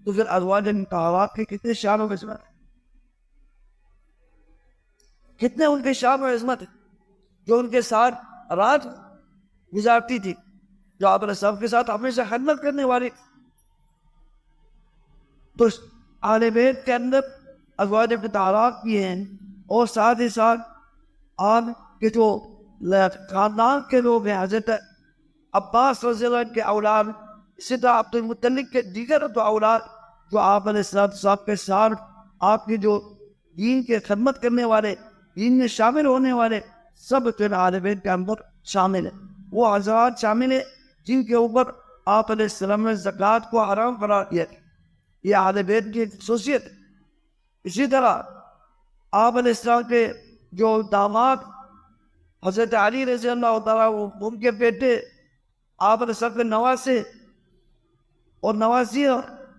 تو پھر ازواج مطہرات کے کتنے شان و عظمت ہے، کتنے ان کے شان و عظمت ہے، جو ان کے ساتھ رات گزارتی تھی، جو آپ علیہ السلام کے ساتھ ہمیشہ خدمت کرنے والی. تو اہل بیت کے اندر ازواج مطہرات بھی ہیں، اور ساتھ ہی ساتھ آپ کے جو خاندان کے لوگ ہیں، حضرت عباس رضی اللہ عنہ کے اولاد، اسی طرح عبد المطلب کے دیگر دو اولاد جو آپ علیہ السلام کے ساتھ آپ کی جو دین کے خدمت کرنے والے، دین میں شامل ہونے والے، سب جو اہل بیت کے اندر شامل ہیں. وہ حضرات شامل ہیں جن کے اوپر آپ علیہ السلام نے زکوٰۃ کو حرام قرار دیا. یہ اہل بیت کی ایک خصوصیت. اسی طرح آپ علیہ السلام کے جو داماد حضرت علی رضی اللہ تعالیٰ ان کے بیٹے آپ علیہ السلام کے نواسے اور نوازی